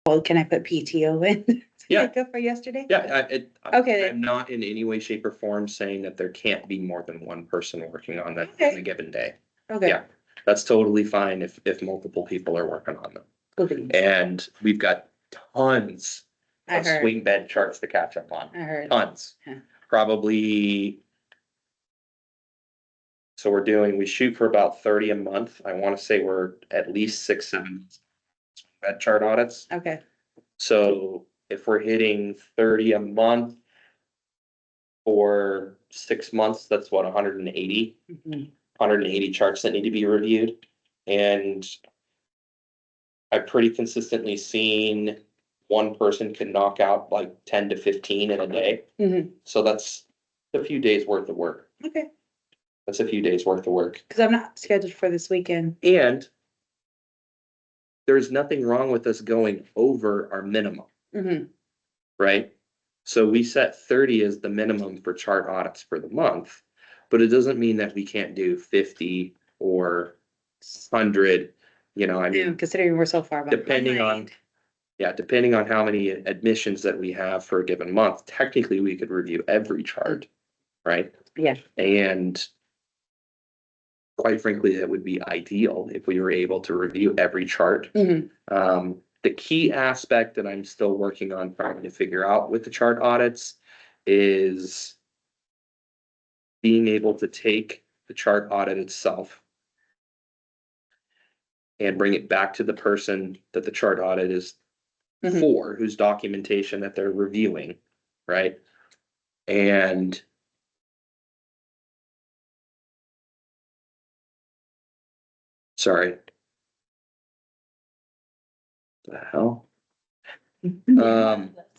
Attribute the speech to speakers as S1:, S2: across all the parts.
S1: Well, can I put PTO in? to
S2: Yeah.
S1: make up for yesterday?
S2: Yeah,
S1: Okay.
S2: I'm not in any way, shape, or form saying that there can't be more than one person working on that on
S1: Okay.
S2: a given day.
S1: Okay.
S2: Yeah, that's totally fine if multiple people are working on them.
S1: Okay.
S2: And we've got tons
S1: I
S2: of
S1: heard,
S2: swing bed charts to catch up on,
S1: I heard.
S2: tons.
S1: Yeah.
S2: Probably. So we shoot for about 30 a month. I wanna say we're at least 6, 7 bed chart audits.
S1: Okay.
S2: So if we're hitting 30 a month for 6 months, that's what, 180?
S1: Mhm.
S2: 180 charts that need to be reviewed. And I've pretty consistently seen one person can knock out like 10 to 15 in a day.
S1: Mhm.
S2: So that's a few days worth of work.
S1: Okay,
S2: That's a few days worth of work.
S1: because I'm not scheduled for this weekend.
S2: And there's nothing wrong with us going over our minimum,
S1: Mhm.
S2: right? So we set 30 as the minimum for chart audits for the month, but it doesn't mean that we can't do 50 or 100, I mean,
S1: Considering we're so far
S2: depending on,
S1: behind.
S2: depending on how many admissions that we have for a given month, technically we could review every chart, right?
S1: Yeah.
S2: And quite frankly, that would be ideal if we were able to review every chart.
S1: Mhm.
S2: The key aspect that I'm still working on trying to figure out with the chart audits is being able to take the chart audit itself and bring it back to the person that the chart audit is
S1: Mhm.
S2: for, whose documentation that they're reviewing, right? And sorry. The hell?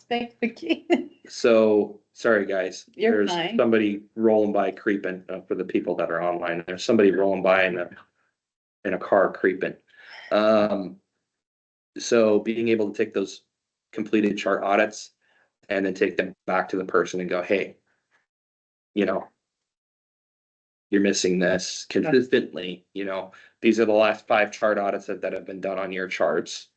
S1: Thank the key.
S2: So, sorry, guys.
S1: You're
S2: There's
S1: fine.
S2: somebody rolling by creeping, for the people that are online. There's somebody rolling by in a car creeping. So being able to take those completed chart audits and then take them back to the person and go, hey, you know, you're missing this consistently, these are the last 5 chart audits that have been done on your charts.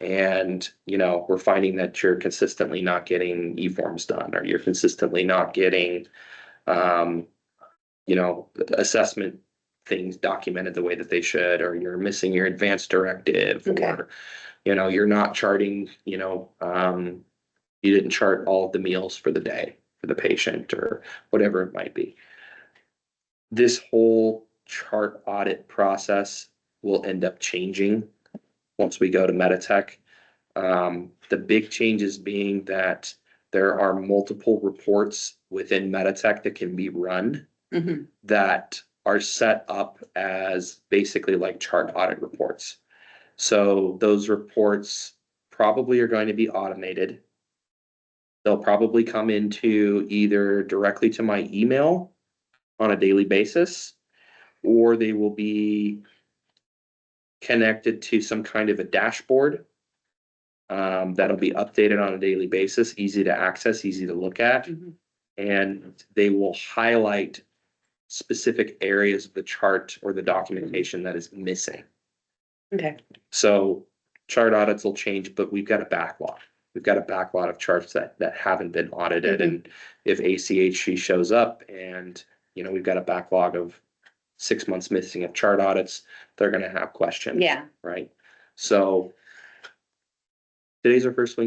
S2: And, we're finding that you're consistently not getting e-forms done, or you're consistently not getting, um, assessment things documented the way that they should, or you're missing your advanced directive,
S1: Okay.
S2: or, you're not charting, you didn't chart all of the meals for the day for the patient, or whatever it might be. This whole chart audit process will end up changing once we go to Meditech. The big changes being that there are multiple reports within Meditech that can be run
S1: Mhm.
S2: that are set up as basically like chart audit reports. So those reports probably are going to be automated. They'll probably come into either directly to my email on a daily basis, or they will be connected to some kind of a dashboard that'll be updated on a daily basis, easy to access, easy to look at.
S1: Mhm.
S2: And they will highlight specific areas of the chart or the documentation that is missing.
S1: Okay.
S2: So chart audits will change, but we've got a backlog. We've got a backlog of charts that haven't been audited.
S1: Mhm.
S2: And if ACHG shows up and, we've got a backlog of 6 months missing of chart audits, they're gonna have questions.
S1: Yeah.
S2: Right? So today's our first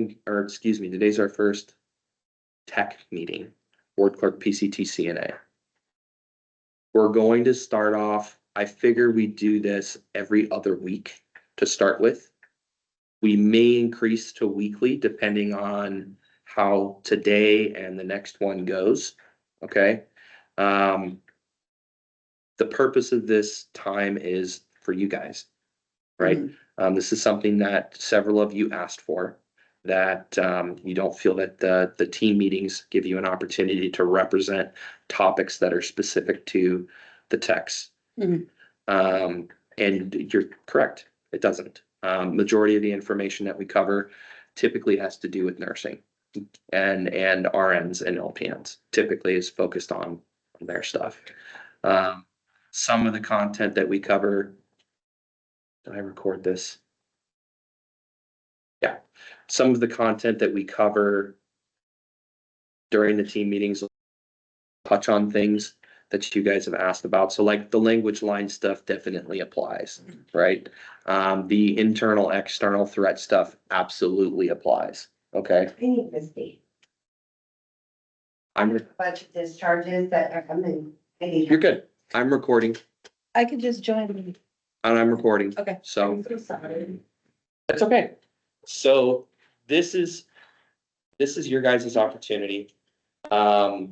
S2: tech meeting, board clerk, PCT, CNA. We're going to start off, I figure we do this every other week to start with. We may increase to weekly depending on how today and the next one goes, okay? The purpose of this time is for you guys, right? This is something that several of you asked for, that you don't feel that the team meetings give you an opportunity to represent topics that are specific to the techs.
S1: Mhm.
S2: And you're correct, it doesn't. Majority of the information that we cover typically has to do with nursing, and RNs and LPNs typically is focused on their stuff. Some of the content that we cover, did I record this? Some of the content that we cover during the team meetings will touch on things that you guys have asked about. So like the language line stuff definitely applies, right? The internal, external threat stuff absolutely applies, okay?
S3: I need this date.
S2: I'm,
S3: Budget discharges that are coming.
S2: you're good. I'm recording
S1: I could just join.
S2: and I'm recording.
S1: Okay.
S2: So
S3: I'm so sorry.
S2: it's okay. So this is your guys' opportunity. I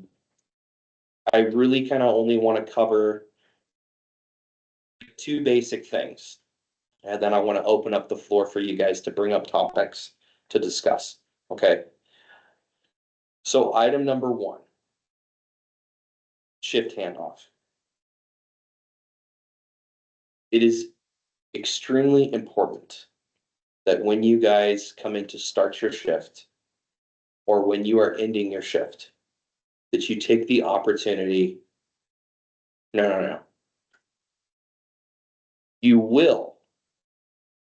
S2: really kind of only want to cover two basic things. And then I want to open up the floor for you guys to bring up topics to discuss. Okay. So item number one, shift handoff. It is extremely important that when you guys come in to start your shift or when you are ending your shift, that you take the opportunity. No. You will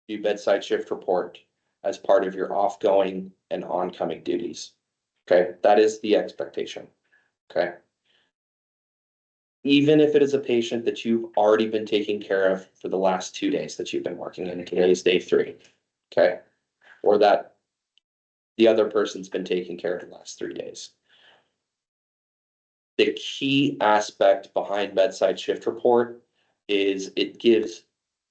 S2: do bedside shift report as part of your offgoing and oncoming duties. Okay, that is the expectation. Okay. Even if it is a patient that you've already been taking care of for the last 2 days that you've been working in, today is day 3. Okay, or that the other person's been taking care of the last 3 days. The key aspect behind bedside shift report is it gives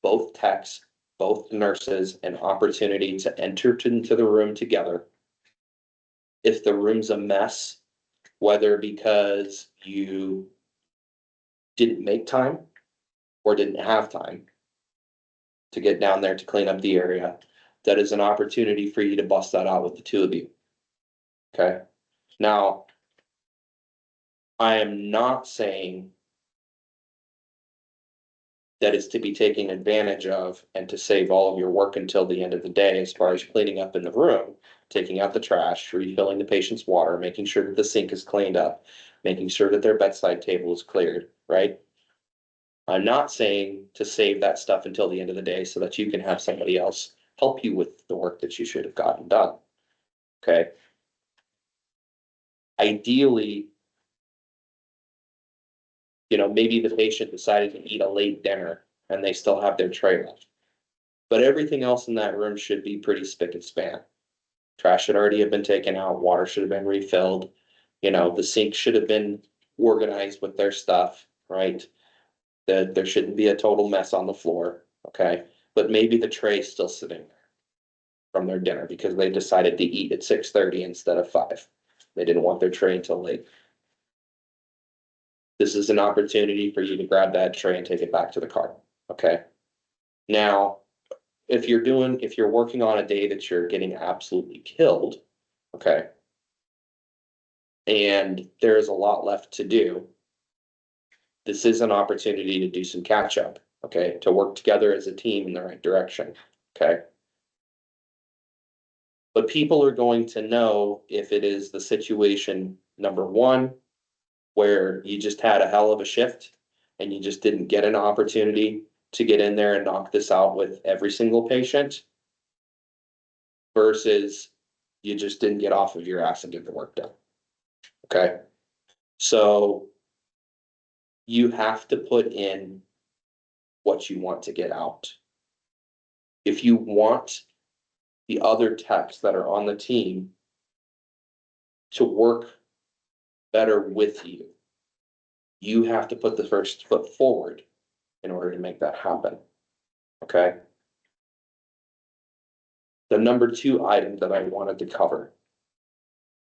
S2: both techs, both nurses, an opportunity to enter into the room together. If the room's a mess, whether because you didn't make time or didn't have time to get down there to clean up the area, that is an opportunity for you to bust that out with the two of you. Okay. Now, I am not saying that it's to be taken advantage of and to save all of your work until the end of the day, as far as cleaning up in the room, taking out the trash, refilling the patient's water, making sure that the sink is cleaned up, making sure that their bedside table is cleared, right? I'm not saying to save that stuff until the end of the day so that you can have somebody else help you with the work that you should have gotten done. Okay. Ideally, maybe the patient decided to eat a late dinner and they still have their tray left. But everything else in that room should be pretty spick and span. Trash should already have been taken out, water should have been refilled, the sink should have been organized with their stuff, right? That there shouldn't be a total mess on the floor, okay? But maybe the tray's still sitting there from their dinner because they decided to eat at 6:30 instead of 5. They didn't want their tray until late. This is an opportunity for you to grab that tray and take it back to the car, okay? Now, if you're working on a day that you're getting absolutely killed, okay, and there's a lot left to do, this is an opportunity to do some catch up, okay, to work together as a team in the right direction, okay? But people are going to know if it is the situation, number one, where you just had a hell of a shift and you just didn't get an opportunity to get in there and knock this out with every single patient, versus you just didn't get off of your ass and get the work done. Okay. So you have to put in what you want to get out. If you want the other techs that are on the team to work better with you, you have to put the first foot forward in order to make that happen. Okay. The number 2 item that I wanted to cover.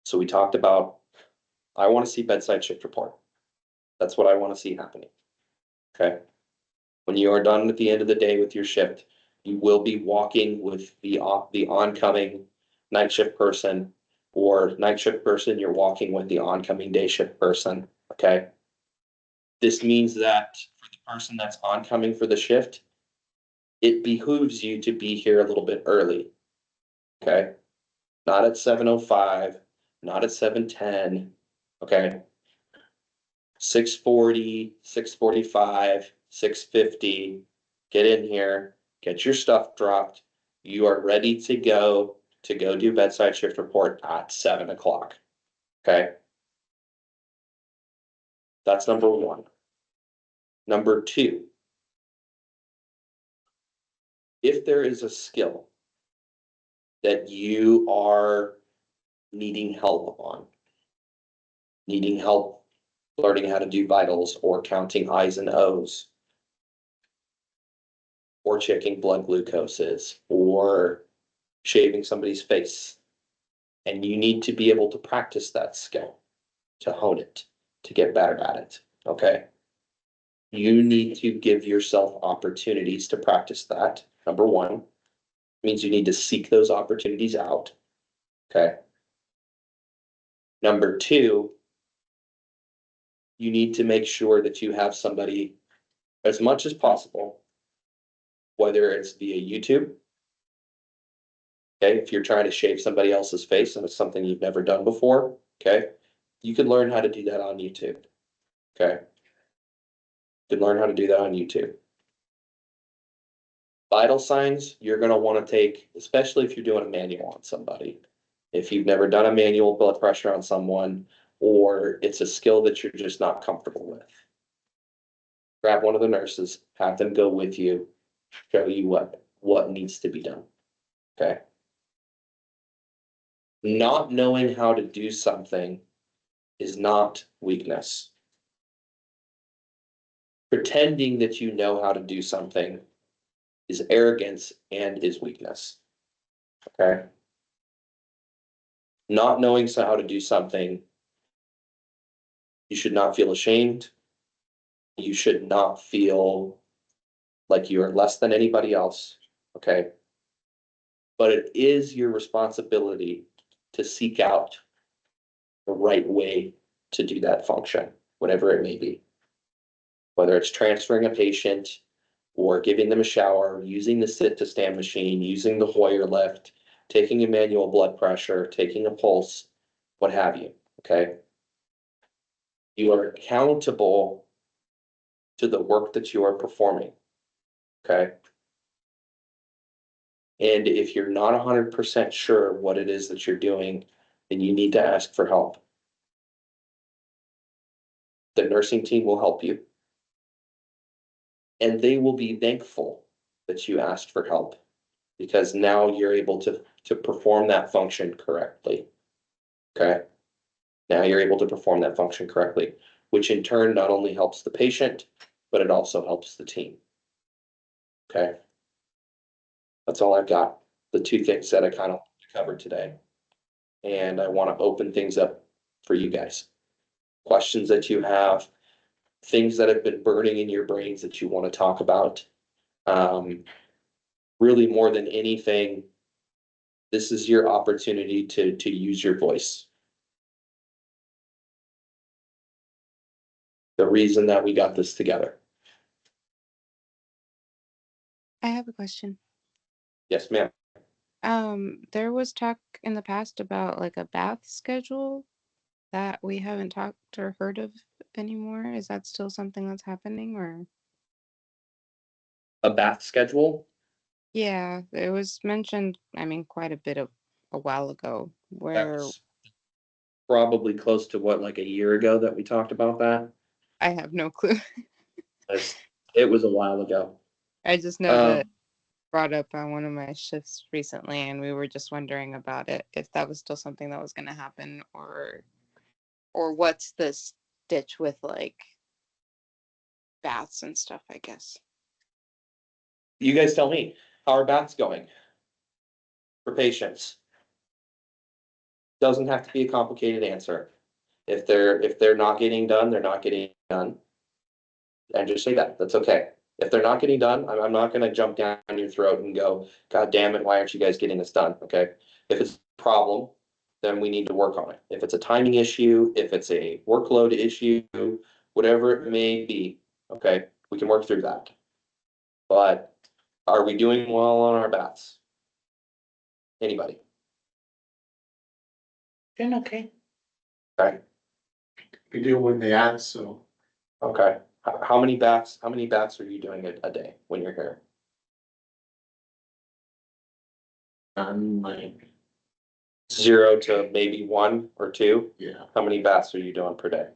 S2: So we talked about, I want to see bedside shift report. That's what I want to see happening. Okay. When you are done at the end of the day with your shift, you will be walking with the oncoming night shift person, or night shift person, you're walking with the oncoming day shift person. Okay. This means that for the person that's oncoming for the shift, it behooves you to be here a little bit early. Okay. Not at 7:05, not at 7:10. Okay. 6:40, 6:45, 6:50, get in here, get your stuff dropped. You are ready to go to go do bedside shift report at 7 o'clock. Okay? That's number one. Number two, if there is a skill that you are needing help on, needing help learning how to do vitals or counting I's and O's, or checking blood glucoses, or shaving somebody's face, and you need to be able to practice that skill, to hone it, to get better at it, okay? You need to give yourself opportunities to practice that. Number one, means you need to seek those opportunities out, okay? Number two, you need to make sure that you have somebody, as much as possible, whether it's via YouTube, okay, if you're trying to shave somebody else's face and it's something you've never done before, okay, you can learn how to do that on YouTube, okay? You can learn how to do that on YouTube. Vital signs, you're gonna wanna take, especially if you're doing a manual on somebody. If you've never done a manual blood pressure on someone, or it's a skill that you're just not comfortable with. Grab one of the nurses, have them go with you, show you what needs to be done, okay? Not knowing how to do something is not weakness. Pretending that you know how to do something is arrogance and is weakness, okay? Not knowing how to do something, you should not feel ashamed. You should not feel like you are less than anybody else, okay? But it is your responsibility to seek out the right way to do that function, whatever it may be. Whether it's transferring a patient or giving them a shower, using the sit to stand machine, using the Hoyer lift, taking a manual blood pressure, taking a pulse, what have you, okay? You are accountable to the work that you are performing, okay? And if you're not 100% sure what it is that you're doing, then you need to ask for help. The nursing team will help you. And they will be thankful that you asked for help, because now you're able to perform that function correctly. Okay? Now you're able to perform that function correctly, which in turn not only helps the patient, but it also helps the team. Okay? That's all I've got. The two things that I kind of covered today. And I want to open things up for you guys. Questions that you have, things that have been burning in your brains that you want to talk about. Really, more than anything, this is your opportunity to use your voice. The reason that we got this together.
S4: I have a question.
S2: Yes, ma'am.
S4: There was talk in the past about like a bath schedule that we haven't talked or heard of anymore. Is that still something that's happening or?
S2: A bath schedule?
S4: Yeah, it was mentioned, I mean, quite a bit of a while ago where
S2: That's probably close to what, like a year ago that we talked about that?
S4: I have no clue.
S2: It was a while ago.
S4: I just know that
S2: Um,
S4: brought up on one of my shifts recently and we were just wondering about it, if that was still something that was gonna happen or what's the stitch with like baths and stuff, I guess.
S2: you guys tell me, how are baths going for patients? Doesn't have to be a complicated answer. If they're not getting done, they're not getting done. And just say that, that's okay. If they're not getting done, I'm not gonna jump down your throat and go, God damn it, why aren't you guys getting this done, okay? If it's a problem, then we need to work on it. If it's a timing issue, if it's a workload issue, whatever it may be, okay, we can work through that. But are we doing well on our bats? Anybody?
S1: Doing okay.
S2: Okay,
S5: We do when they ask, so
S2: okay. How many bats are you doing a day when you're here?
S5: I'm like
S2: 0 to maybe 1 or 2?
S5: Yeah,
S2: How many baths are you doing per day?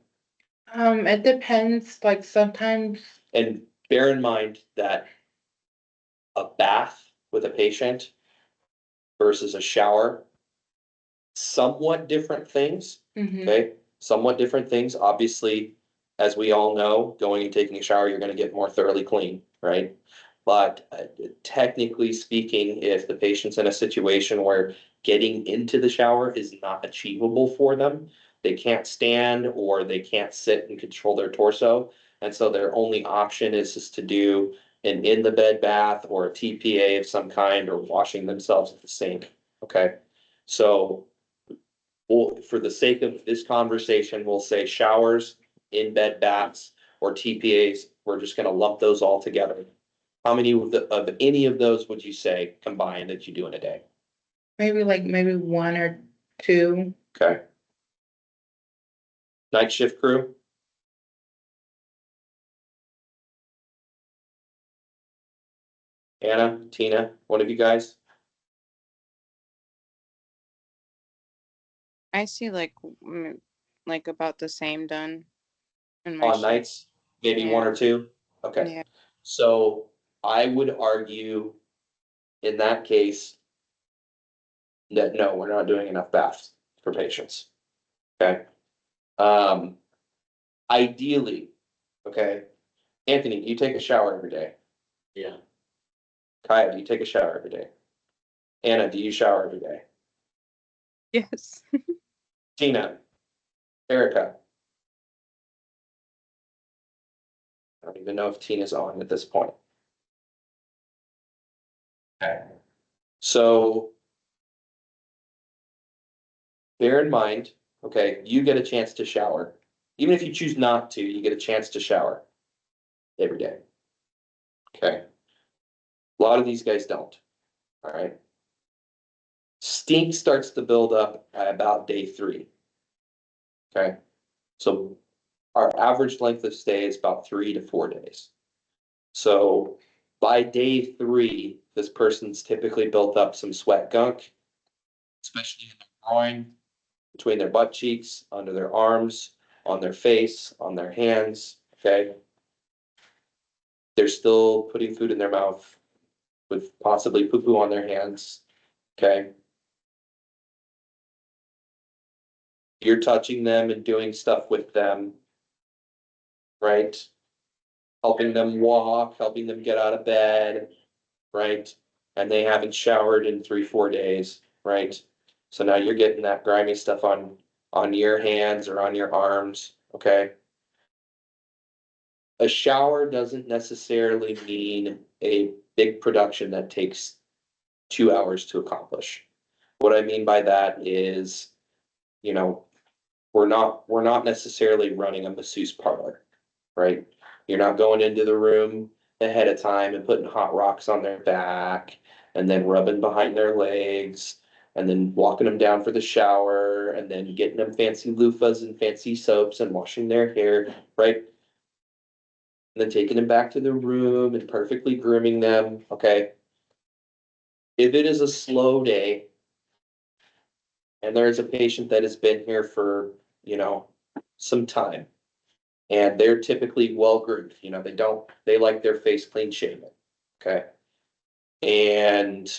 S6: It depends, like sometimes,
S2: And bear in mind that a bath with a patient versus a shower, somewhat different things,
S6: mhm,
S2: okay? Somewhat different things. Obviously, as we all know, going and taking a shower, you're gonna get more thoroughly clean, right? But technically speaking, if the patient's in a situation where getting into the shower is not achievable for them, they can't stand or they can't sit and control their torso. And so their only option is just to do an in the bed bath or a TPA of some kind or washing themselves at the sink, okay? So well, for the sake of this conversation, we'll say showers, in bed baths, or TPAs. We're just gonna lump those all together. How many of any of those would you say combined that you do in a day?
S6: maybe 1 or 2.
S2: Okay. Night shift crew? Anna, Tina, one of you guys?
S4: I see like about the same done in my
S2: On
S4: shift.
S2: nights, maybe 1 or 2? Okay.
S4: Yeah.
S2: So I would argue in that case that no, we're not doing enough baths for patients. Okay? Um, ideally, okay, Anthony, do you take a shower every day?
S5: yeah,
S2: Kaya, do you take a shower every day? Anna, do you shower every day?
S4: Yes.
S2: Tina, Erica. I don't even know if Tina's on at this point. Okay. So bear in mind, okay, you get a chance to shower. Even if you choose not to, you get a chance to shower every day. Okay. A lot of these guys don't. All right. Stink starts to build up at about day 3. Okay. So our average length of stay is about 3 to 4 days. So by day 3, this person's typically built up some sweat gunk, especially in their groin, between their butt cheeks, under their arms, on their face, on their hands. Okay. They're still putting food in their mouth with possibly poo poo on their hands. Okay. You're touching them and doing stuff with them, right? Helping them walk, helping them get out of bed, right? And they haven't showered in 3, 4 days, right? So now you're getting that grimy stuff on your hands or on your arms, okay? A shower doesn't necessarily mean a big production that takes 2 hours to accomplish. What I mean by that is, you know, we're not necessarily running a masseuse parlor, right? You're not going into the room ahead of time and putting hot rocks on their back and then rubbing behind their legs and then walking them down for the shower and then getting them fancy loofahs and fancy soaps and washing their hair, right? And then taking them back to the room and perfectly grooming them, okay? If it is a slow day and there is a patient that has been here for, some time, and they're typically well groomed, they like their face clean shaven, okay? And,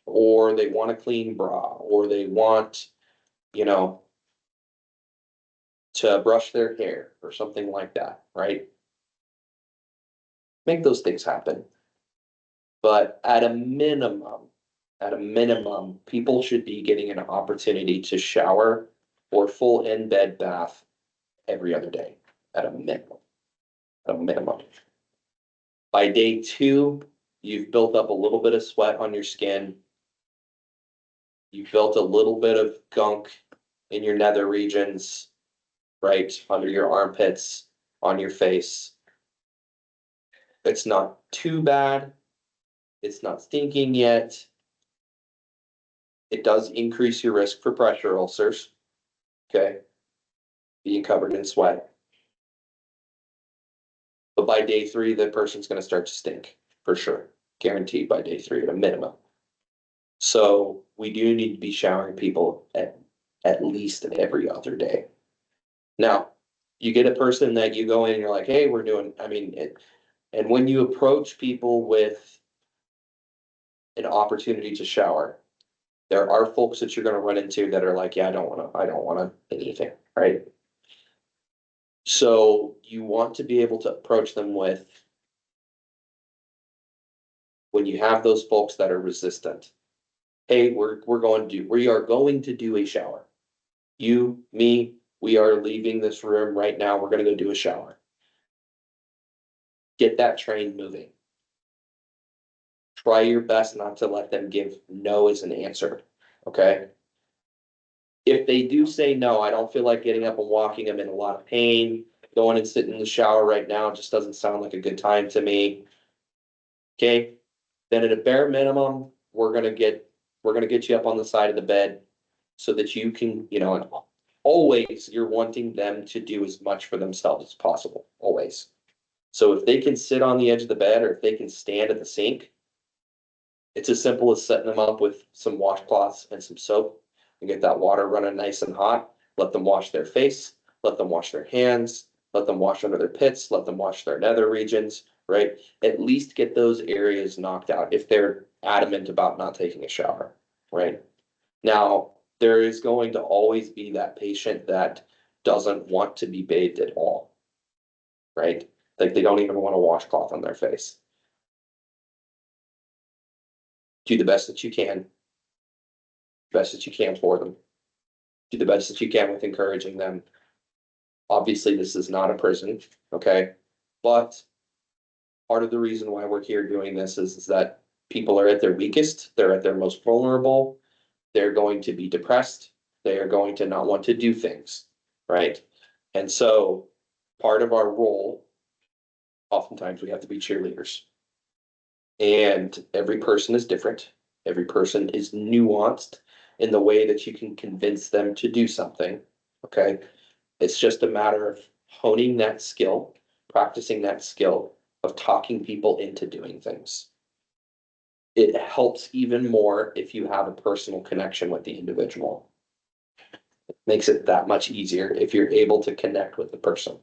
S2: or they want a clean bra, or they want, you know, to brush their hair or something like that, right? Make those things happen. But at a minimum, people should be getting an opportunity to shower or full in bed bath every other day at a minimum. A minimum. By day 2, you've built up a little bit of sweat on your skin. You've built a little bit of gunk in your nether regions, right under your armpits, on your face. It's not too bad. It's not stinking yet. It does increase your risk for pressure ulcers. Okay. Being covered in sweat. But by day 3, the person's going to start to stink for sure. Guaranteed by day 3 at a minimum. So we do need to be showering people at least every other day. Now, you get a person that you go in and you're like, hey, we're doing, and when you approach people with an opportunity to shower, there are folks that you're gonna run into that are like, yeah, I don't wanna anything, right? So you want to be able to approach them with, when you have those folks that are resistant, hey, we are going to do a shower. You, me, we are leaving this room right now. We're gonna go do a shower. Get that train moving. Try your best not to let them give no as an answer, okay? If they do say no, I don't feel like getting up and walking. I'm in a lot of pain. Going and sitting in the shower right now just doesn't sound like a good time to me. Okay, then at a bare minimum, we're gonna get you up on the side of the bed so that you can, and always you're wanting them to do as much for themselves as possible, always. So if they can sit on the edge of the bed or if they can stand at the sink, it's as simple as setting them up with some washcloths and some soap and get that water running nice and hot. Let them wash their face, let them wash their hands, let them wash under their pits, let them wash their nether regions, right? At least get those areas knocked out if they're adamant about not taking a shower, right? Now, there is going to always be that patient that doesn't want to be bathed at all, right? Like they don't even want a washcloth on their face. Do the best that you can, best that you can for them. Do the best that you can with encouraging them. Obviously, this is not a prison, okay? But part of the reason why we're here doing this is that people are at their weakest, they're at their most vulnerable, they're going to be depressed, they are going to not want to do things, right? And so part of our role, oftentimes we have to be cheerleaders. And every person is different. Every person is nuanced in the way that you can convince them to do something. Okay. It's just a matter of honing that skill, practicing that skill of talking people into doing things. It helps even more if you have a personal connection with the individual. It makes it that much easier if you're able to connect with the person.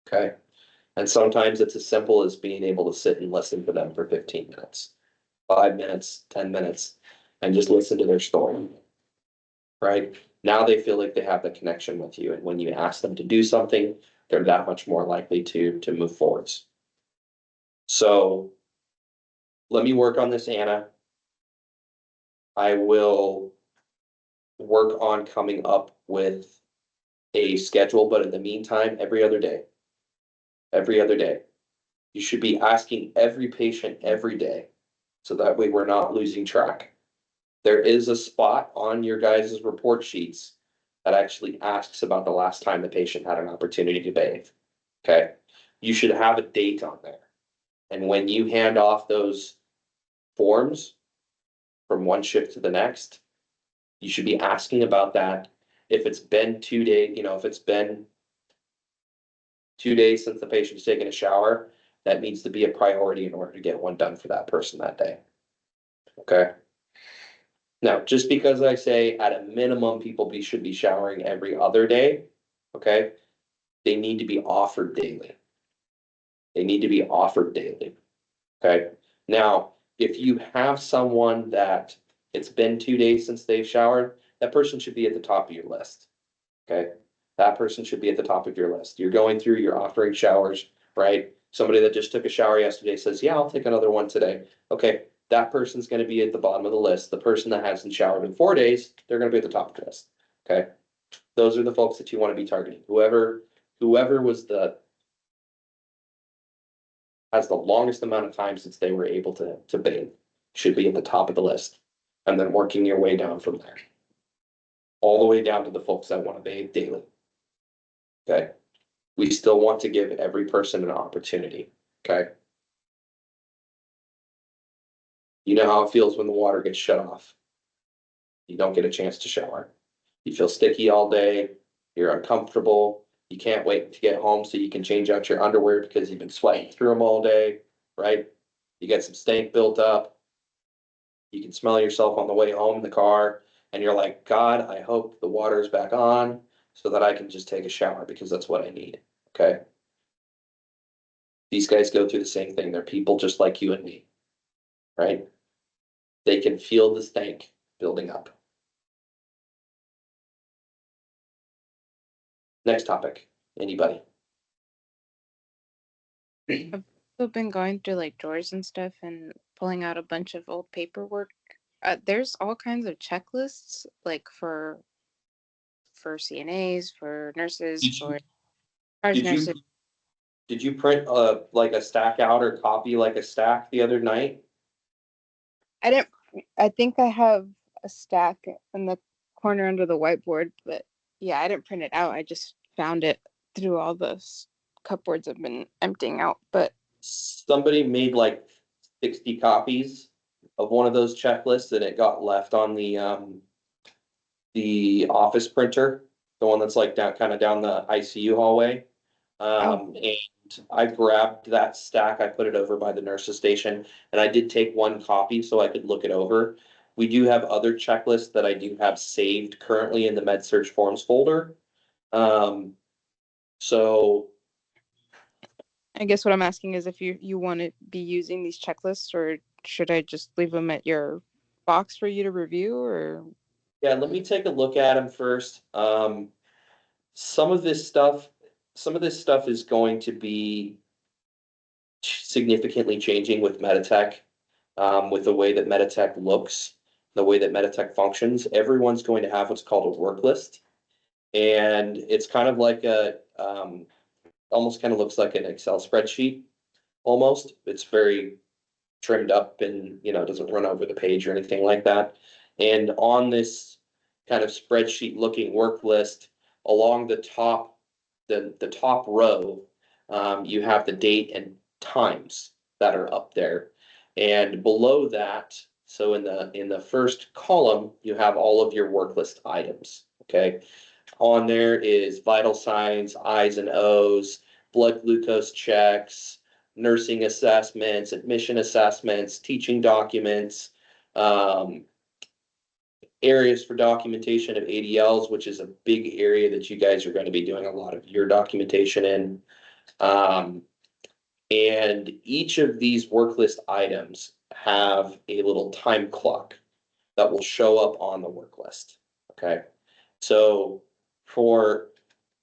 S2: Okay. And sometimes it's as simple as being able to sit and listen to them for 15 minutes. 5 minutes, 10 minutes, and just listen to their story. Right? Now they feel like they have the connection with you. And when you ask them to do something, they're that much more likely to move forwards. So let me work on this, Anna. I will work on coming up with a schedule, but in the meantime, every other day. Every other day. You should be asking every patient every day. So that way we're not losing track. There is a spot on your guys' report sheets that actually asks about the last time the patient had an opportunity to bathe. Okay, you should have a date on there. And when you hand off those forms from one shift to the next, you should be asking about that. If it's been 2 days, if it's been 2 days since the patient's taken a shower, that needs to be a priority in order to get one done for that person that day. Okay. Now, just because I say at a minimum, should be showering every other day, okay? They need to be offered daily. They need to be offered daily, okay? Now, if you have someone that it's been 2 days since they've showered, that person should be at the top of your list, okay? That person should be at the top of your list. You're going through, you're offering showers, right? Somebody that just took a shower yesterday says, yeah, I'll take another one today. Okay, that person's gonna be at the bottom of the list. The person that hasn't showered in 4 days, they're gonna be at the top of the list, okay? Those are the folks that you wanna be targeting. Whoever has the longest amount of time since they were able to bathe should be at the top of the list. And then working your way down from there. All the way down to the folks that wanna bathe daily. Okay? We still want to give every person an opportunity, okay? You know how it feels when the water gets shut off. You don't get a chance to shower. You feel sticky all day, you're uncomfortable, you can't wait to get home so you can change out your underwear because you've been sweating through them all day, right? You get some stank built up. You can smell yourself on the way home in the car, and you're like, God, I hope the water is back on so that I can just take a shower because that's what I need. Okay. These guys go through the same thing. They're people just like you and me, right? They can feel the stank building up. Next topic. Anybody?
S4: I've been going through like drawers and stuff and pulling out a bunch of old paperwork. There's all kinds of checklists, like for CNAs, for nurses,
S2: Did you
S4: for charge
S2: did
S4: nurses.
S2: you did you print like a stack out or copy like a stack the other night?
S4: I didn't. I think I have a stack in the corner under the whiteboard, but yeah, I didn't print it out. I just found it through all the cupboards I've been emptying out. But
S2: Somebody made like 60 copies of one of those checklists and it got left on the office printer, the one that's like down kind of down the ICU hallway. And I grabbed that stack, I put it over by the nurse's station, and I did take one copy so I could look it over. We do have other checklists that I do have saved currently in the med search forms folder. So
S4: I guess what I'm asking is if you want to be using these checklists, or should I just leave them at your box for you to review, or
S2: yeah, let me take a look at them first. Some of this stuff, some of this stuff is going to be significantly changing with Meditech, with the way that Meditech looks, the way that Meditech functions. Everyone's going to have what's called a work list. And it's kind of like almost kind of looks like an Excel spreadsheet, almost. It's very trimmed up and, doesn't run over the page or anything like that. And on this kind of spreadsheet looking work list, along the top, the top row, you have the date and times that are up there. And below that, so in the first column, you have all of your work list items. Okay. On there is vital signs, I's and O's, blood glucose checks, nursing assessments, admission assessments, teaching documents, areas for documentation of ADLs, which is a big area that you guys are going to be doing a lot of your documentation in. And each of these work list items have a little time clock that will show up on the work list. Okay. So for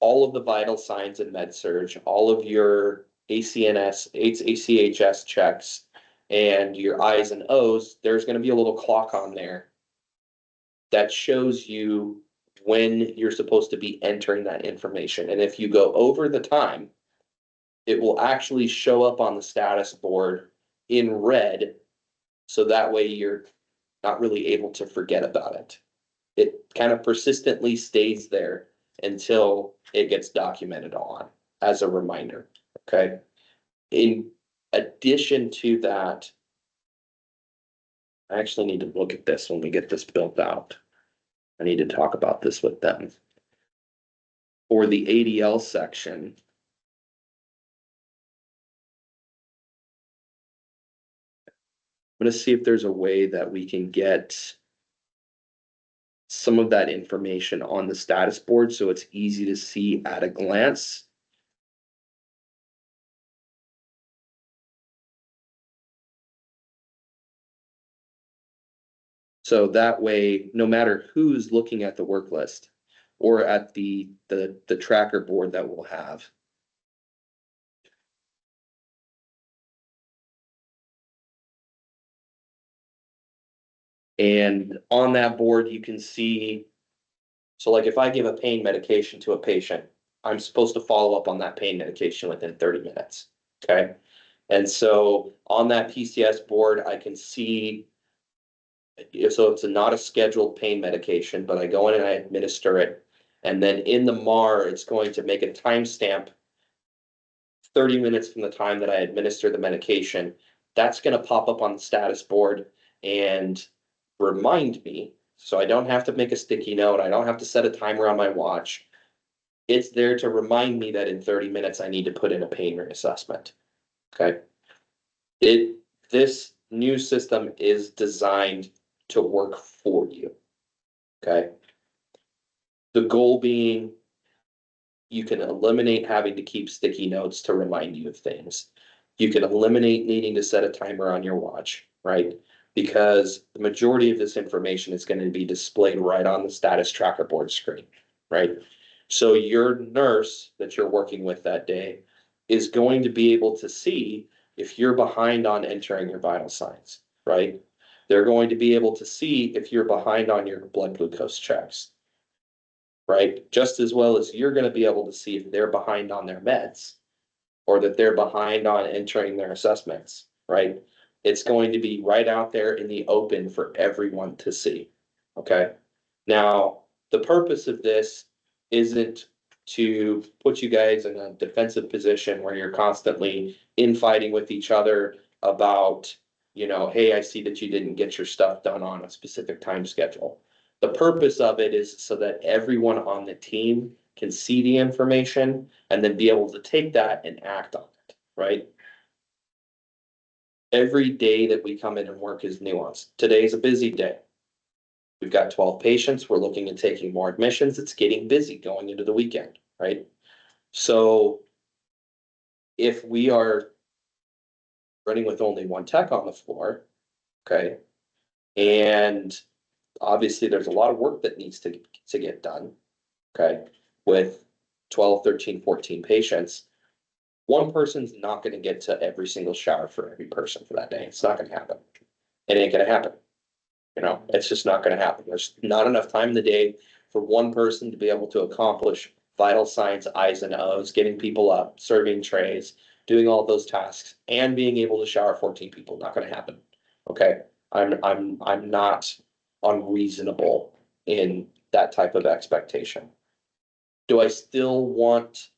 S2: all of the vital signs in MedSurg, all of your ACHS checks, and your I's and O's, there's going to be a little clock on there that shows you when you're supposed to be entering that information. And if you go over the time, it will actually show up on the status board in red. So that way you're not really able to forget about it. It kind of persistently stays there until it gets documented on as a reminder. Okay. In addition to that, I actually need to look at this when we get this built out. I need to talk about this with them. For the ADL section, I'm going to see if there's a way that we can get some of that information on the status board so it's easy to see at a glance. So that way, no matter who's looking at the work list or at the tracker board that we'll have, and on that board, you can see, so like if I give a pain medication to a patient, I'm supposed to follow up on that pain medication within 30 minutes. Okay. And so on that PCS board, I can see, so it's not a scheduled pain medication, but I go in and I administer it. And then in the MAR, it's going to make a timestamp 30 minutes from the time that I administer the medication. That's going to pop up on the status board and remind me, so I don't have to make a sticky note. I don't have to set a timer on my watch. It's there to remind me that in 30 minutes I need to put in a pain reassessment. Okay. This new system is designed to work for you. Okay? The goal being you can eliminate having to keep sticky notes to remind you of things. You can eliminate needing to set a timer on your watch, right? Because the majority of this information is going to be displayed right on the status tracker board screen, right? So your nurse that you're working with that day is going to be able to see if you're behind on entering your vital signs, right? They're going to be able to see if you're behind on your blood glucose checks, right? Just as well as you're gonna be able to see if they're behind on their meds or that they're behind on entering their assessments, right? It's going to be right out there in the open for everyone to see, okay? Now, the purpose of this isn't to put you guys in a defensive position where you're constantly infighting with each other about, hey, I see that you didn't get your stuff done on a specific time schedule. The purpose of it is so that everyone on the team can see the information and then be able to take that and act on it, right? Every day that we come in and work is nuanced. Today's a busy day. We've got 12 patients. We're looking at taking more admissions. It's getting busy going into the weekend, right? So if we are running with only one tech on the floor, okay, and obviously there's a lot of work that needs to get done, okay, with 12, 13, 14 patients, one person's not going to get to every single shower for every person for that day. It's not going to happen. It ain't going to happen. It's just not going to happen. There's not enough time in the day for one person to be able to accomplish vital signs, I's and O's, getting people up, serving trays, doing all those tasks, and being able to shower 14 people. Not going to happen. Okay. I'm not unreasonable in that type of expectation. Do I still want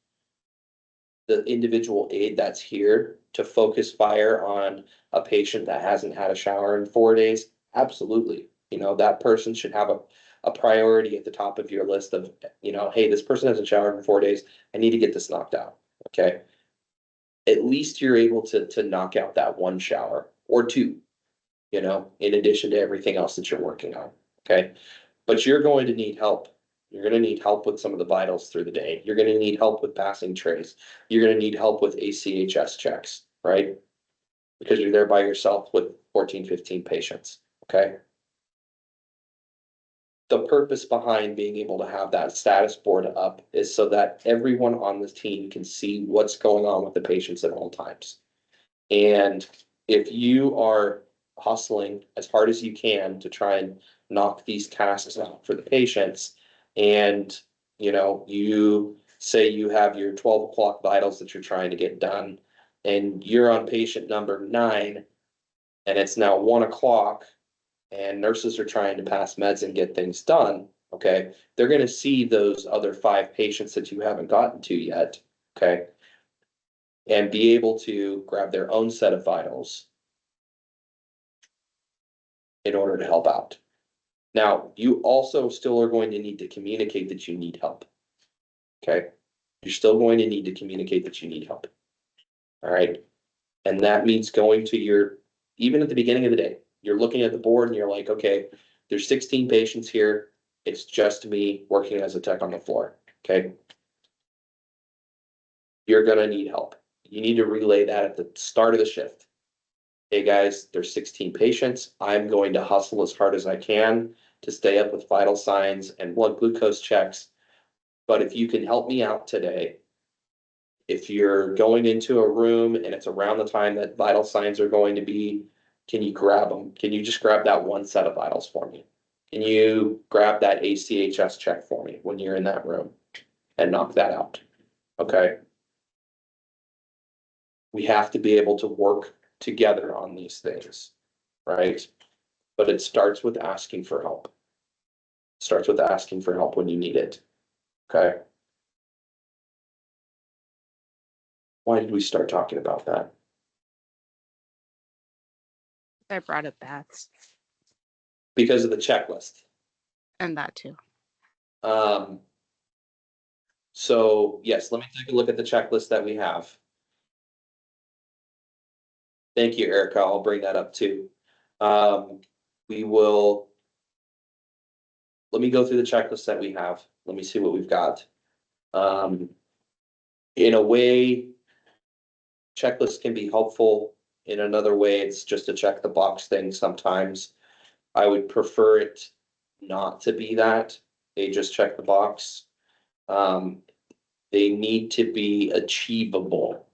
S2: the individual aide that's here to focus fire on a patient that hasn't had a shower in 4 days? Absolutely. That person should have a priority at the top of your list of, hey, this person hasn't showered in 4 days. I need to get this knocked out. Okay. At least you're able to knock out that one shower or two, in addition to everything else that you're working on. Okay. But you're going to need help. You're going to need help with some of the vitals through the day. You're going to need help with passing trays. You're going to need help with ACHS checks, right? Because you're there by yourself with 14, 15 patients, okay? The purpose behind being able to have that status board up is so that everyone on the team can see what's going on with the patients at all times. And if you are hustling as hard as you can to try and knock these tasks out for the patients, and you say you have your 12 o'clock vitals that you're trying to get done, and you're on patient number 9, and it's now 1 o'clock, and nurses are trying to pass meds and get things done, okay, they're going to see those other 5 patients that you haven't gotten to yet, okay, and be able to grab their own set of vitals in order to help out. Now, you also still are going to need to communicate that you need help. Okay? You're still going to need to communicate that you need help. All right? And that means going to even at the beginning of the day, you're looking at the board and you're like, okay, there's 16 patients here. It's just me working as a tech on the floor. Okay? You're going to need help. You need to relay that at the start of the shift. Hey guys, there's 16 patients. I'm going to hustle as hard as I can to stay up with vital signs and blood glucose checks. But if you can help me out today, if you're going into a room and it's around the time that vital signs are going to be, can you grab them? Can you just grab that one set of vitals for me? Can you grab that ACHS check for me when you're in that room and knock that out? Okay. We have to be able to work together on these things, right? But it starts with asking for help. Starts with asking for help when you need it. Okay. Why did we start talking about that?
S4: I brought up bats
S2: Because of the checklist.
S4: and that too.
S2: So yes, let me take a look at the checklist that we have. Thank you, Erica. I'll bring that up too. We will. Let me go through the checklist that we have. Let me see what we've got. In a way, checklists can be helpful. In another way, it's just a check the box thing sometimes. I would prefer it not to be that. They just check the box. They need to be achievable.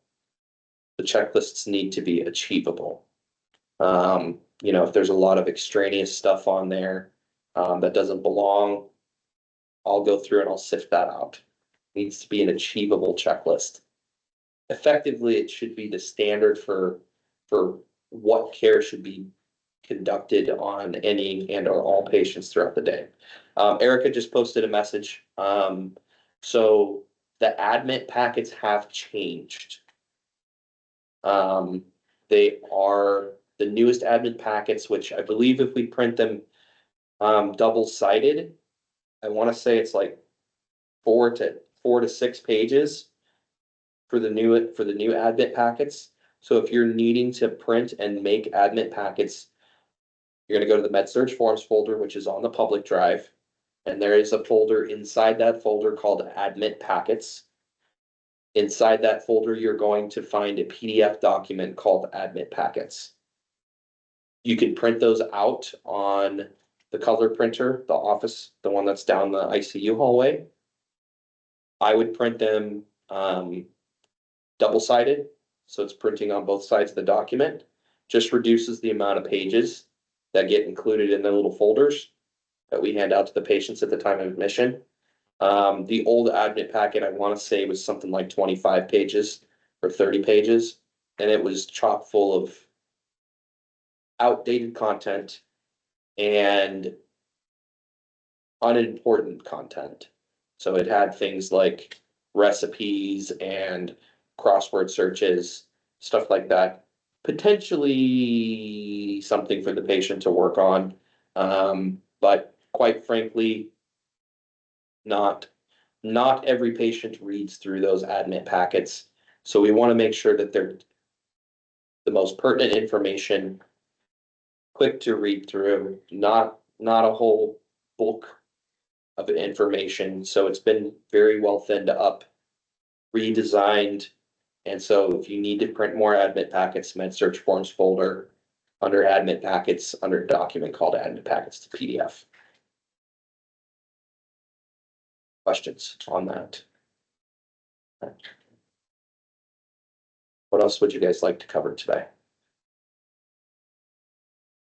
S2: The checklists need to be achievable. You know, if there's a lot of extraneous stuff on there that doesn't belong, I'll go through and I'll sift that out. It needs to be an achievable checklist. Effectively, it should be the standard for what care should be conducted on any and or all patients throughout the day. Erica just posted a message. So the admit packets have changed. They are the newest admin packets, which I believe if we print them double-sided, I want to say it's like 4 to 6 pages for the new admit packets. So if you're needing to print and make admit packets, you're going to go to the MedSurg forms folder, which is on the public drive, and there is a folder inside that folder called admit packets. Inside that folder, you're going to find a PDF document called admit packets. You can print those out on the color printer, the office, the one that's down the ICU hallway. I would print them double-sided, so it's printing on both sides of the document. Just reduces the amount of pages that get included in the little folders that we hand out to the patients at the time of admission. The old admit packet, I want to say, was something like 25 pages or 30 pages, and it was chock full of outdated content and unimportant content. So it had things like recipes and crossword searches, stuff like that. Potentially something for the patient to work on. But quite frankly, not every patient reads through those admit packets. So we want to make sure that they're the most pertinent information, quick to read through, not a whole book of information. So it's been very well thinned up, redesigned. And so if you need to print more admit packets, MedSurg forms folder under admit packets, under a document called admit packets to PDF. Questions on that? What else would you guys like to cover today?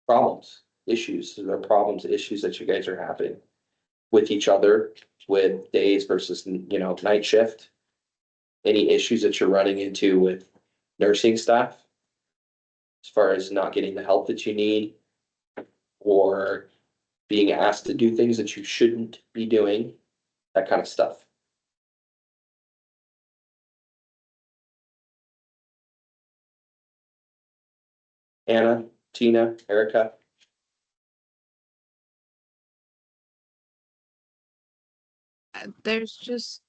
S2: Problems, issues, there are problems, issues that you guys are having with each other, with days versus, you know, night shift. Any issues that you're running into with nursing staff? As far as not getting the help that you need, or being asked to do things that you shouldn't be doing, that kind of stuff. Anna, Tina, Erica?
S4: There's just,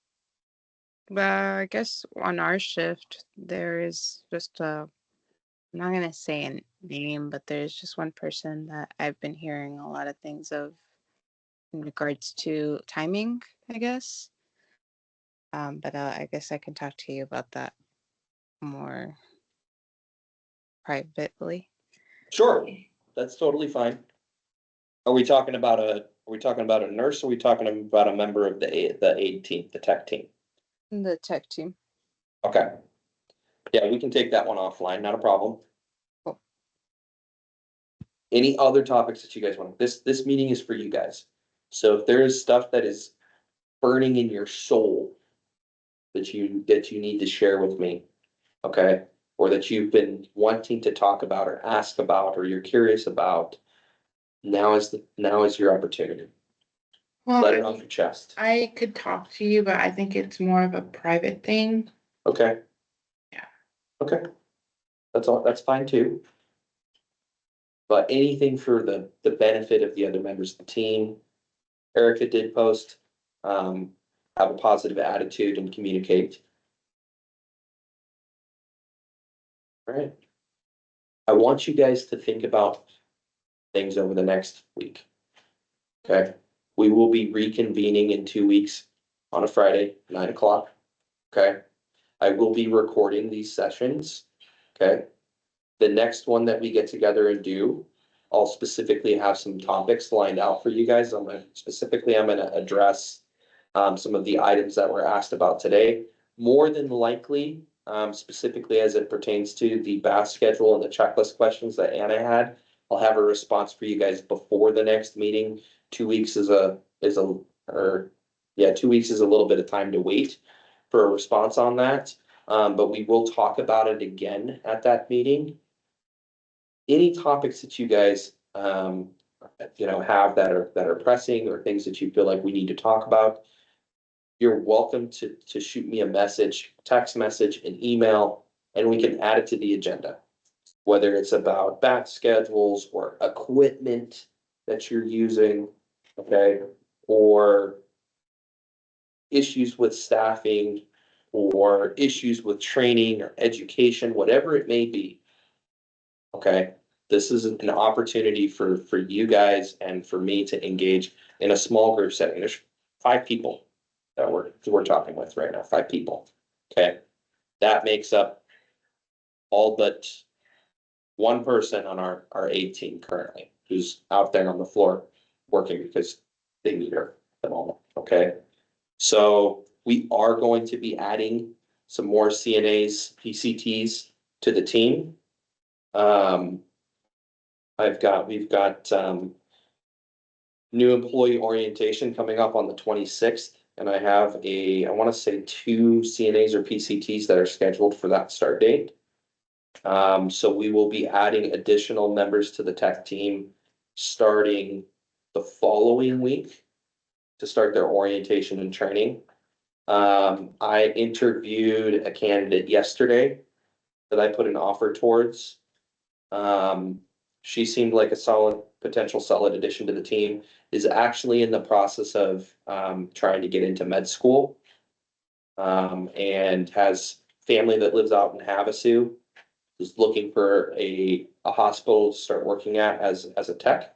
S4: I guess on our shift, there is just a, I'm not gonna say a name, but there's just one person that I've been hearing a lot of things of in regards to timing, I guess. But I guess I can talk to you about that more privately.
S2: Sure, that's totally fine. Are we talking about a nurse, or are we talking about a member of the aid team, the tech team?
S4: The tech team.
S2: Okay. Yeah, we can take that one offline, not a problem.
S4: Cool.
S2: Any other topics that you guys want? This meeting is for you guys. So if there is stuff that is burning in your soul that you need to share with me, okay? Or that you've been wanting to talk about or ask about, or you're curious about, now is your opportunity. Let it off your chest.
S6: I could talk to you, but I think it's more of a private thing.
S2: Okay.
S6: Yeah.
S2: Okay. That's all, that's fine too. But anything for the benefit of the other members of the team. Erica did post, have a positive attitude and communicate. All right. I want you guys to think about things over the next week. Okay, we will be reconvening in 2 weeks on a Friday, 9 o'clock. Okay, I will be recording these sessions. Okay, the next one that we get together and do, I'll specifically have some topics lined out for you guys. I'm gonna address some of the items that were asked about today. More than likely, specifically as it pertains to the BAS schedule and the checklist questions that Anna had, I'll have a response for you guys before the next meeting. 2 weeks is a, or, yeah, 2 weeks is a little bit of time to wait for a response on that. But we will talk about it again at that meeting. Any topics that you guys, have that are pressing or things that you feel like we need to talk about, you're welcome to shoot me a message, text message, an email, and we can add it to the agenda. Whether it's about batch schedules or equipment that you're using, okay, or issues with staffing or issues with training or education, whatever it may be. Okay, this is an opportunity for you guys and for me to engage in a small group setting. There's 5 people that we're talking with right now, 5 people. Okay, that makes up all but one person on our A team currently, who's out there on the floor working because they need her at the moment. Okay, so we are going to be adding some more CNAs, PCTs to the team. We've got new employee orientation coming up on the 26th. And I have I want to say 2 CNAs or PCTs that are scheduled for that start date. So we will be adding additional members to the tech team starting the following week to start their orientation and training. I interviewed a candidate yesterday that I put an offer towards. She seemed like a potential solid addition to the team, is actually in the process of trying to get into med school. And has family that lives out in Havasu, is looking for a hospital to start working at as a tech.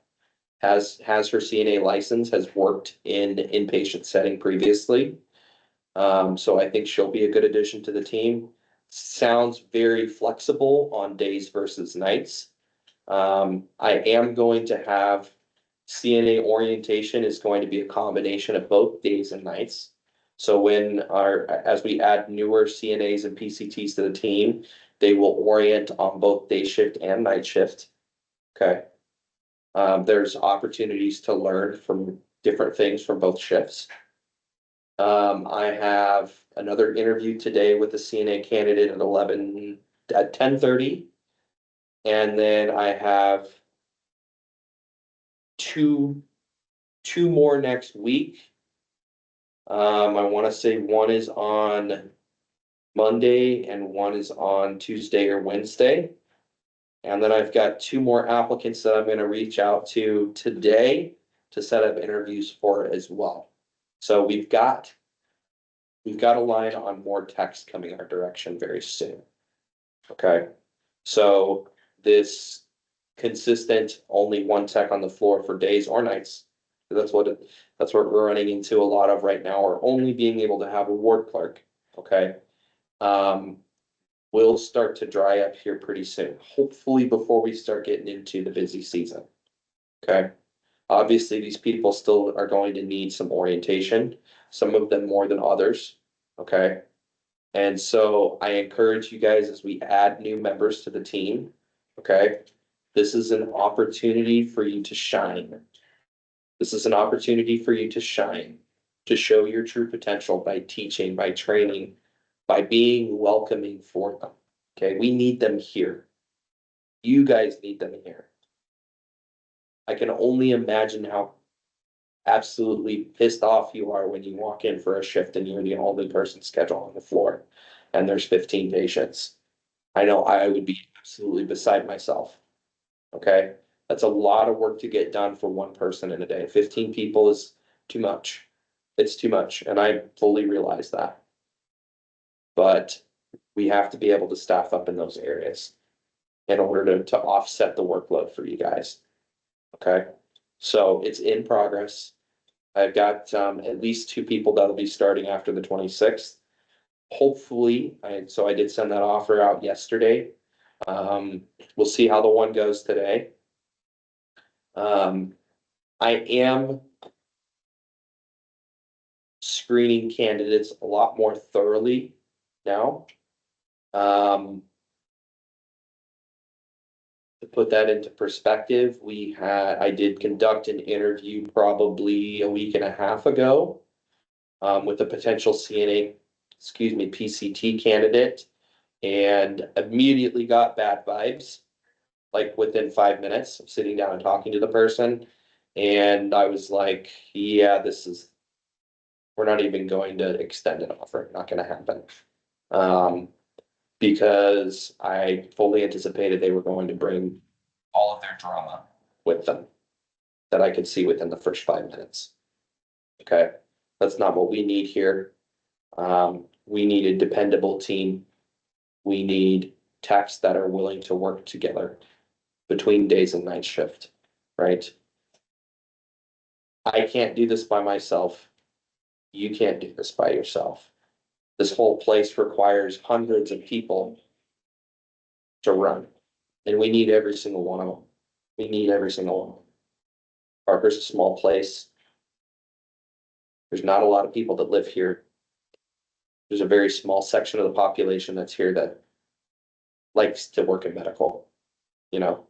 S2: Has her CNA license, has worked in inpatient setting previously. So I think she'll be a good addition to the team. Sounds very flexible on days versus nights. I am going to have CNA orientation is going to be a combination of both days and nights. So as we add newer CNAs and PCTs to the team, they will orient on both day shift and night shift. Okay. There's opportunities to learn from different things from both shifts. I have another interview today with a CNA candidate at 10:30. And then I have two more next week. I want to say one is on Monday and one is on Tuesday or Wednesday. And then I've got 2 more applicants that I'm going to reach out to today to set up interviews for as well. So we've got a line on more text coming our direction very soon. Okay, so this consistent, only 1 tech on the floor for days or nights. That's what we're running into a lot of right now, or only being able to have a ward clerk. Okay. Will start to dry up here pretty soon, hopefully before we start getting into the busy season. Okay. Obviously, these people still are going to need some orientation, some of them more than others. Okay. And so I encourage you guys as we add new members to the team. Okay. This is an opportunity for you to shine. This is an opportunity for you to shine, to show your true potential by teaching, by training, by being welcoming for them. Okay, we need them here. You guys need them here. I can only imagine how absolutely pissed off you are when you walk in for a shift and you're the only person scheduled on the floor and there's 15 patients. I know I would be absolutely beside myself. Okay, that's a lot of work to get done for one person in a day. 15 people is too much. It's too much, and I fully realize that. But we have to be able to staff up in those areas. in order to offset the workload for you guys. Okay, so it's in progress. I've got at least 2 people that'll be starting after the 26th. Hopefully, I did send that offer out yesterday. We'll see how the one goes today. I am screening candidates a lot more thoroughly now. To put that into perspective, I did conduct an interview probably a week and a half ago with a potential PCT candidate, and immediately got bad vibes, like within 5 minutes of sitting down and talking to the person. And I was like, yeah, we're not even going to extend an offer, not gonna happen. Because I fully anticipated they were going to bring all of their drama with them that I could see within the first 5 minutes. Okay, that's not what we need here. We need a dependable team. We need techs that are willing to work together between days and night shift, right? I can't do this by myself. You can't do this by yourself. This whole place requires hundreds of people to run, and we need every single one of them. We need every single one. Parker's a small place. There's not a lot of people that live here. There's a very small section of the population that's here that likes to work in medical, you know?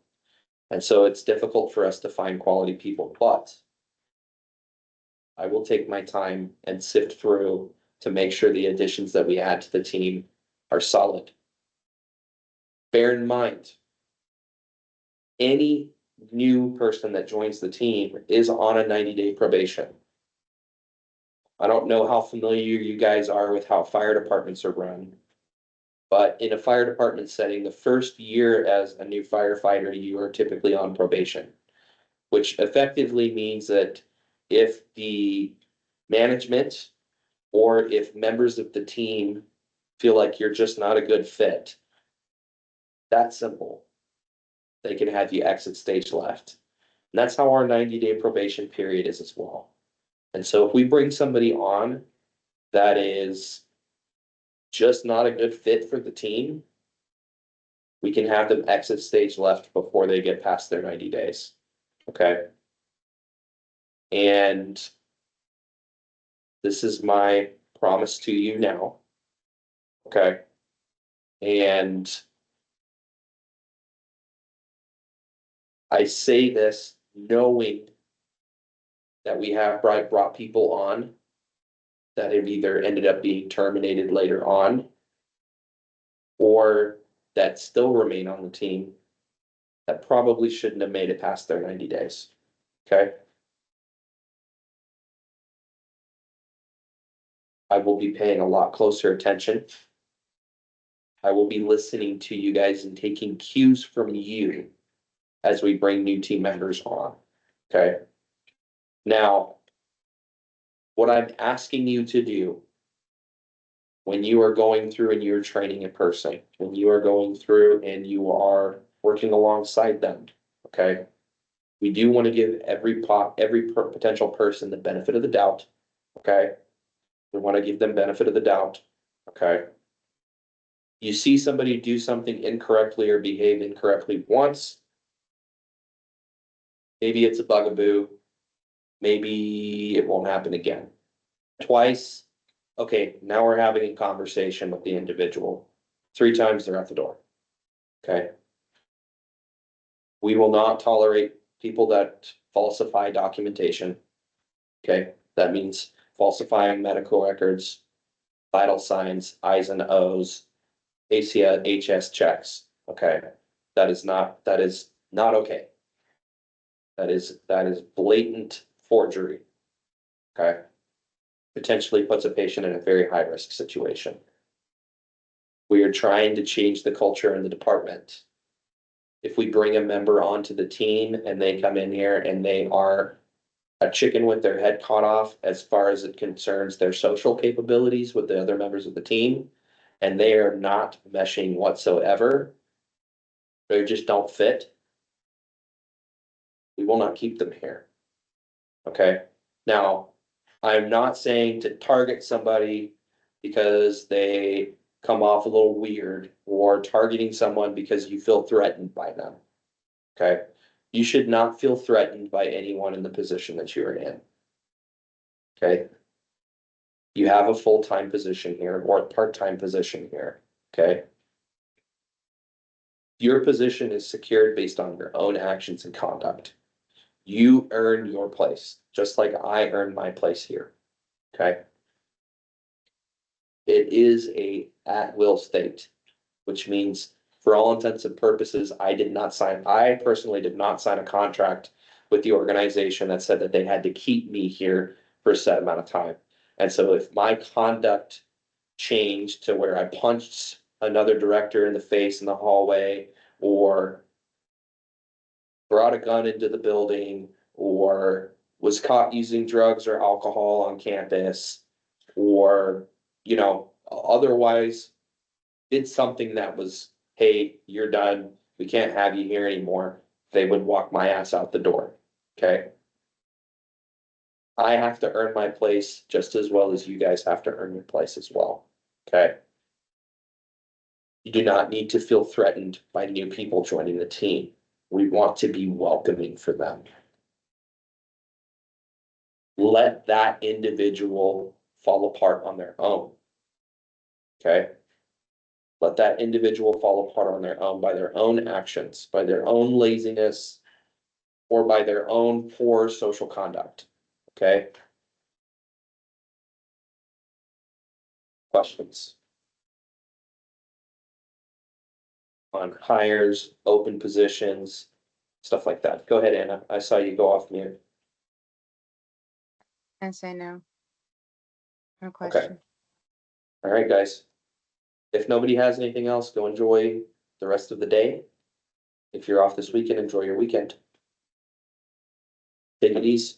S2: And so it's difficult for us to find quality people, but I will take my time and sift through to make sure the additions that we add to the team are solid. Bear in mind, any new person that joins the team is on a 90-day probation. I don't know how familiar you guys are with how fire departments are run, but in a fire department setting, the first year as a new firefighter, you are typically on probation, which effectively means that if the management or if members of the team feel like you're just not a good fit, that's simple. They can have you exit stage left. And that's how our 90-day probation period is as well. And so if we bring somebody on that is just not a good fit for the team, we can have them exit stage left before they get past their 90 days. Okay. And this is my promise to you now. Okay. And I say this knowing that we have brought people on that have either ended up being terminated later on or that still remain on the team that probably shouldn't have made it past their 90 days. Okay. I will be paying a lot closer attention. I will be listening to you guys and taking cues from you as we bring new team members on. Okay. Now, what I'm asking you to do when you are going through and you're training a person, when you are going through and you are working alongside them, okay? We do want to give every potential person the benefit of the doubt, okay? We want to give them benefit of the doubt, okay? You see somebody do something incorrectly or behave incorrectly once, maybe it's a bugaboo, maybe it won't happen again. Twice, okay, now we're having a conversation with the individual. 3 times they're at the door. Okay. We will not tolerate people that falsify documentation. Okay, that means falsifying medical records, vital signs, I's and O's, ACHS checks. Okay, that is not okay. That is blatant forgery. Okay. Potentially puts a patient in a very high risk situation. We are trying to change the culture in the department. If we bring a member onto the team and they come in here and they are a chicken with their head cut off as far as it concerns their social capabilities with the other members of the team, and they are not meshing whatsoever, they just don't fit, we will not keep them here. Okay, now, I'm not saying to target somebody because they come off a little weird, or targeting someone because you feel threatened by them. Okay, you should not feel threatened by anyone in the position that you are in. Okay. You have a full-time position here or a part-time position here, okay? Your position is secured based on your own actions and conduct. You earn your place, just like I earned my place here, okay? It is a at-will state, which means for all intents and purposes, I personally did not sign a contract with the organization that said that they had to keep me here for a set amount of time. And so if my conduct changed to where I punched another director in the face in the hallway, or brought a gun into the building, or was caught using drugs or alcohol on campus, or, otherwise did something that was, hey, you're done, we can't have you here anymore, they would walk my ass out the door, okay? I have to earn my place just as well as you guys have to earn your place as well, okay? You do not need to feel threatened by new people joining the team. We want to be welcoming for them. Let that individual fall apart on their own. Okay? Let that individual fall apart on their own by their own actions, by their own laziness, or by their own poor social conduct. Okay? Questions on hires, open positions, stuff like that. Go ahead, Anna. I saw you go off mute.
S4: I say no. No
S2: Okay.
S4: question.
S2: All right, guys. If nobody has anything else, go enjoy the rest of the day. If you're off this weekend, enjoy your weekend. Take it easy.